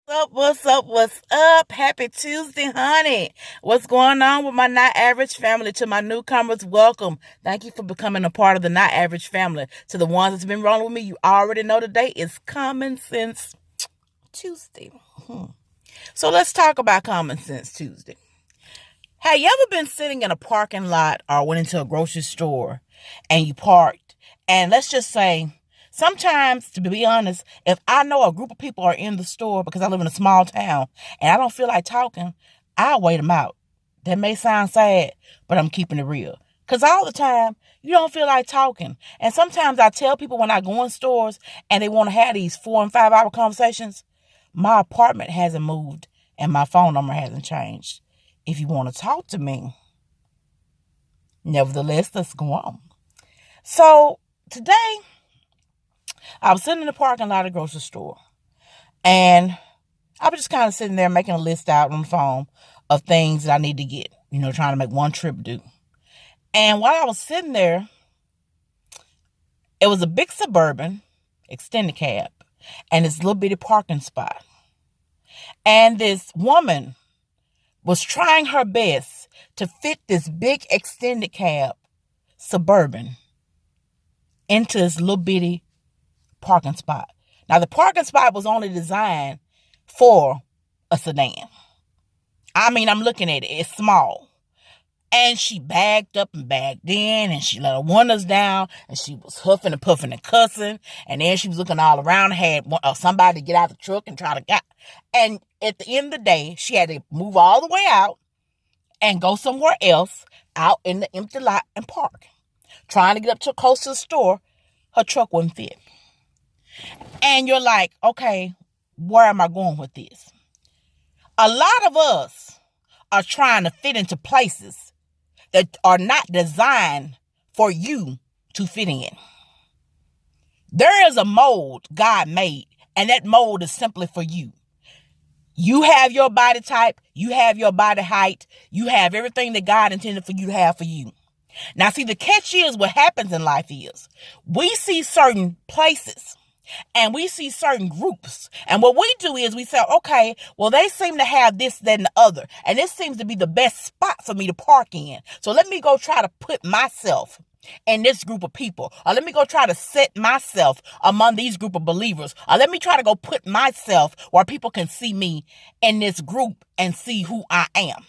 What's up? Happy Tuesday, honey. What's going on with my not average family? To my newcomers, welcome. Thank you for becoming a part of the not average family. To the ones that's been rolling with me, you already know today is Common Sense Tuesday. So let's talk about Common Sense Tuesday. Have you ever been sitting in a parking lot or went into a grocery store and you parked? And let's just say, sometimes, to be honest, if I know a group of people are in the store because I live in a small town and I don't feel like talking, I'll wait them out. That may sound sad, but I'm keeping it real. Because all the time, you don't feel like talking. And sometimes I tell people when I go in stores and they want to have these 4 and 5 hour conversations, my apartment hasn't moved and my phone number hasn't changed. If you want to talk to me, nevertheless, let's go on. So today, I was sitting in the parking lot of the grocery store, and I was just kind of sitting there making a list out on the phone of things that I need to get, trying to make one trip do. And while I was sitting there, it was a big Suburban extended cab and this little bitty parking spot. And this woman was trying her best to fit this big extended cab Suburban into this little bitty parking spot. Now, the parking spot was only designed for a sedan. I'm looking at it. It's small. And she backed up and backed in, and she let her windows down, and she was huffing and puffing and cussing. And then she was looking all around, had somebody to get out of the truck and try to get. And at the end of the day, she had to move all the way out and go somewhere else out in the empty lot and park. Trying to get up to close to the store, her truck wouldn't fit. And you're like, okay, where am I going with this? A lot of us are trying to fit into places that are not designed for you to fit in. There is a mold God made, and that mold is simply for you. You have your body type, you have your body height, you have everything that God intended for you to have for you. Now, see, the catch is what happens in life is we see certain places and we see certain groups. And what we do is we say, okay, well, they seem to have this, that, and the other. And this seems to be the best spot for me to park in. So let me go try to put myself in this group of people. Or let me go try to set myself among these group of believers. Or let me try to go put myself where people can see me in this group and see who I am.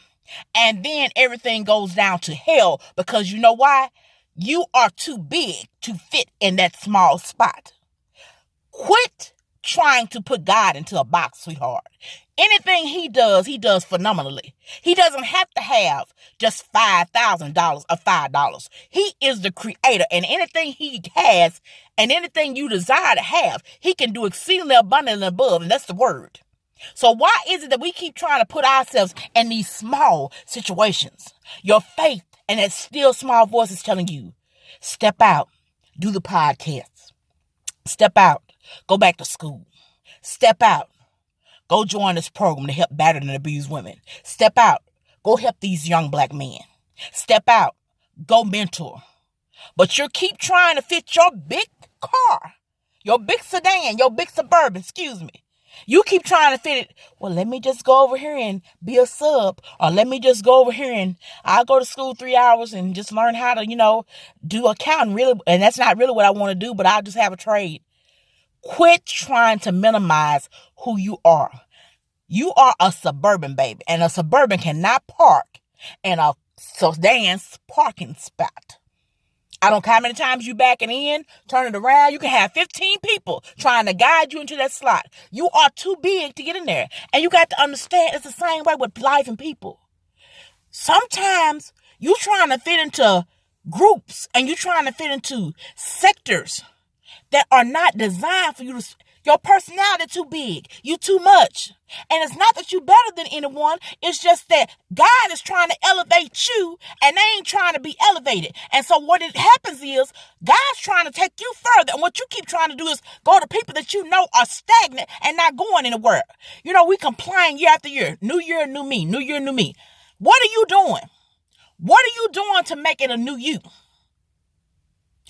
And then everything goes down to hell because you know why? You are too big to fit in that small spot. Quit trying to put God into a box, sweetheart. Anything he does phenomenally. He doesn't have to have just $5,000 or $5. He is the creator, and anything he has and anything you desire to have, he can do exceedingly abundantly above, and that's the word. So why is it that we keep trying to put ourselves in these small situations? Your faith and that still small voice is telling you, step out, do the podcast, step out. Go back to school. Step out. Go join this program to help battered and abused women. Step out. Go help these young black men. Step out. Go mentor. But you keep trying to fit your big car, your big sedan, your big Suburban, You keep trying to fit it. Well, let me just go over here and be a sub. Or let me just go over here and I'll go to school 3 hours and just learn how to, do accounting. Really, and that's not really what I want to do, but I'll just have a trade. Quit trying to minimize who you are. You are a Suburban, baby. And a Suburban cannot park in a sedan's parking spot. I don't care how many times you backing in, turn it around. You can have 15 people trying to guide you into that slot. You are too big to get in there. And you got to understand it's the same way with life and people. Sometimes you trying to fit into groups and you trying to fit into sectors that are not designed for you to. Your personality too big. You too much. And it's not that you better than anyone. It's just that God is trying to elevate you and they ain't trying to be elevated. And so what it happens is God's trying to take you further. And what you keep trying to do is go to people that you know are stagnant and not going anywhere. We complain year after year. New year, new me. New year, new me. What are you doing? What are you doing to make it a new you?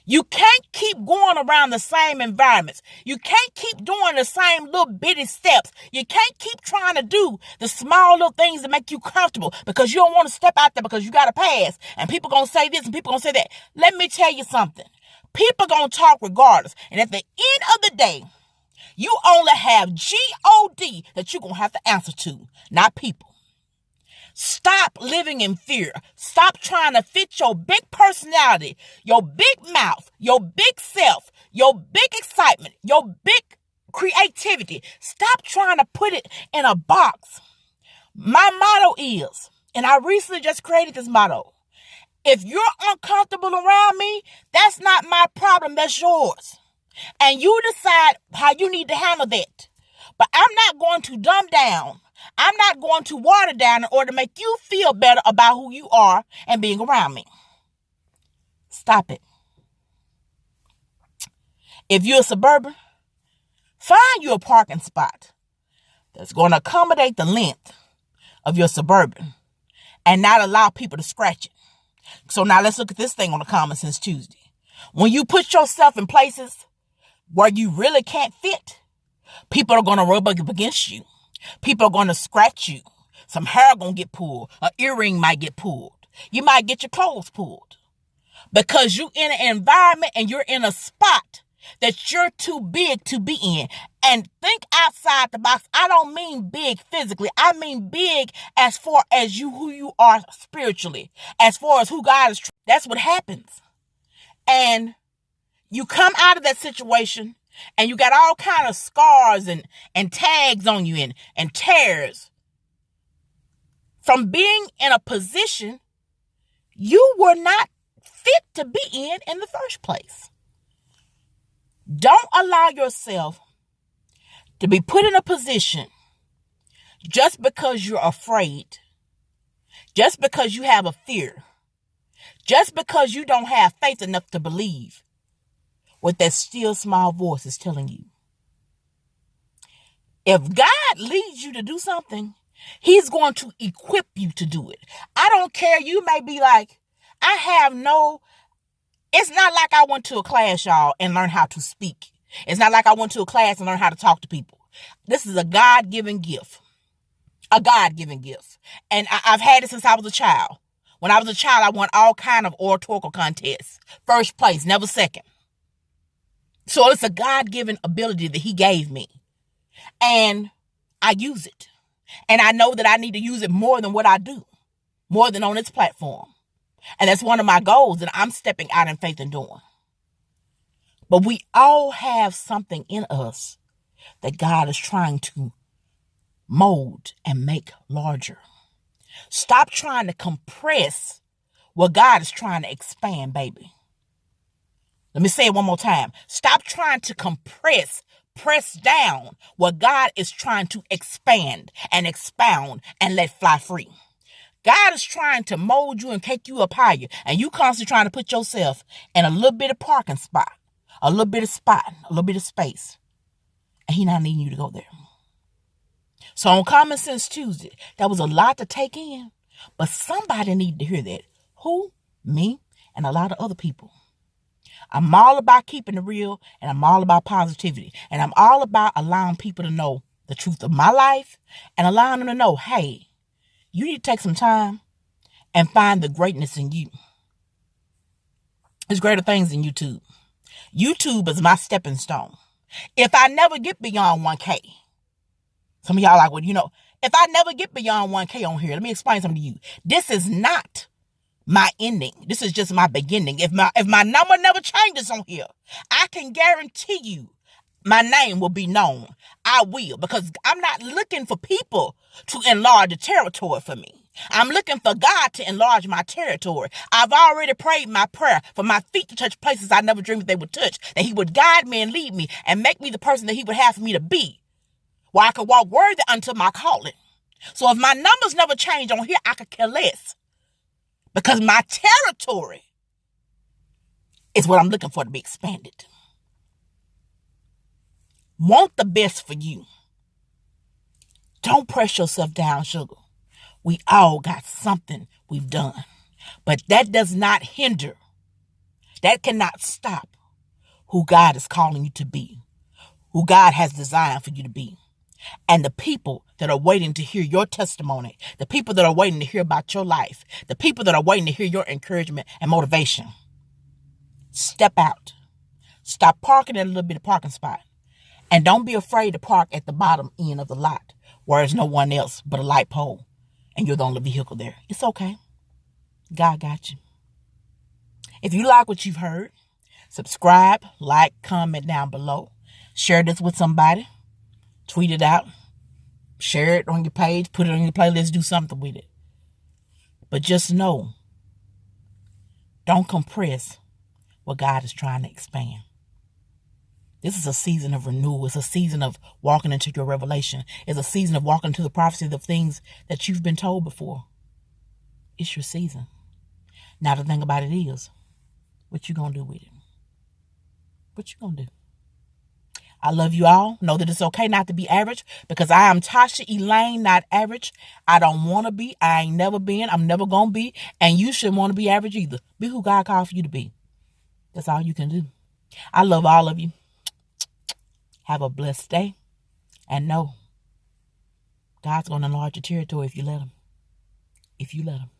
You can't keep going around the same environments. You can't keep doing the same little bitty steps. You can't keep trying to do the small little things that make you comfortable because you don't want to step out there because you got to pass. And people going to say this and people going to say that. Let me tell you something. People going to talk regardless. And at the end of the day, you only have God that you're going to have to answer to, not people. Stop living in fear. Stop trying to fit your big personality, your big mouth, your big self, your big excitement, your big creativity. Stop trying to put it in a box. My motto is, and I recently just created this motto, if you're uncomfortable around me, that's not my problem, that's yours. And you decide how you need to handle that. But I'm not going to dumb down. I'm not going to water down in order to make you feel better about who you are and being around me. Stop it. If you're a suburban, find you a parking spot that's going to accommodate the length of your suburban and not allow people to scratch it. So now let's look at this thing on the Common Sense Tuesday. When you put yourself in places where you really can't fit, people are going to rub up against you. People are going to scratch you. Some hair going to get pulled. An earring might get pulled. You might get your clothes pulled. Because you're in an environment and you're in a spot that you're too big to be in. And think outside the box. I don't mean big physically. I mean big as far as who you are spiritually. As far as who God is. That's what happens. And you come out of that situation and you got all kind of scars and tags on you and tears from being in a position you were not fit to be in the first place. Don't allow yourself to be put in a position just because you're afraid, just because you have a fear, just because you don't have faith enough to believe what that still small voice is telling you. If God leads you to do something, he's going to equip you to do it. I don't care. You may be like, it's not like I went to a class, y'all, and learned how to speak. It's not like I went to a class and learned how to talk to people. This is a God-given gift. A God-given gift. And I've had it since I was a child. When I was a child, I won all kind of oratorical contests. First place, never second. So it's a God-given ability that he gave me. And I use it. And I know that I need to use it more than what I do. More than on this platform. And that's one of my goals that I'm stepping out in faith and doing. But we all have something in us that God is trying to mold and make larger. Stop trying to compress what God is trying to expand, baby. Let me say it one more time. Stop trying to press down what God is trying to expand and expound and let fly free. God is trying to mold you and take you up higher. And you constantly trying to put yourself in a little bit of parking spot, a little bit of space. And he not needing you to go there. So on Common Sense Tuesday, that was a lot to take in. But somebody needed to hear that. Who? Me and a lot of other people. I'm all about keeping it real, and I'm all about positivity. And I'm all about allowing people to know the truth of my life and allowing them to know, hey, you need to take some time and find the greatness in you. There's greater things than YouTube. YouTube is my stepping stone. If I never get beyond 1K, some of y'all like, well, if I never get beyond 1K on here, let me explain something to you. This is not my ending. This is just my beginning. If my number never changes on here, I can guarantee you my name will be known. I will, because I'm not looking for people to enlarge the territory for me. I'm looking for God to enlarge my territory. I've already prayed my prayer for my feet to touch places I never dreamed they would touch, that he would guide me and lead me and make me the person that he would have for me to be, where I could walk worthy unto my calling. So if my numbers never change on here, I could care less, because my territory is what I'm looking for to be expanded. Want the best for you. Don't press yourself down, sugar. We all got something we've done. But that does not hinder That cannot stop who God is calling you to be, who God has designed for you to be. And the people that are waiting to hear your testimony, the people that are waiting to hear about your life, the people that are waiting to hear your encouragement and motivation, step out. Stop parking at a little bit of parking spot. And don't be afraid to park at the bottom end of the lot where there's no one else but a light pole and you're the only vehicle there. It's okay. God got you. If you like what you've heard, subscribe, like, comment down below. Share this with somebody. Tweet it out. Share it on your page. Put it on your playlist. Do something with it. But just know, don't compress what God is trying to expand. This is a season of renewal. It's a season of walking into your revelation. It's a season of walking into the prophecy of things that you've been told before. It's your season. Now the thing about it is, what you gonna do with it? What you gonna do? I love you all. Know that it's okay not to be average, because I am Tasha Elaine, not average. I don't want to be. I ain't never been. I'm never gonna be. And you shouldn't want to be average either. Be who God called for you to be. That's all you can do. I love all of you. Have a blessed day. And know, God's going to enlarge your territory if you let him. If you let him.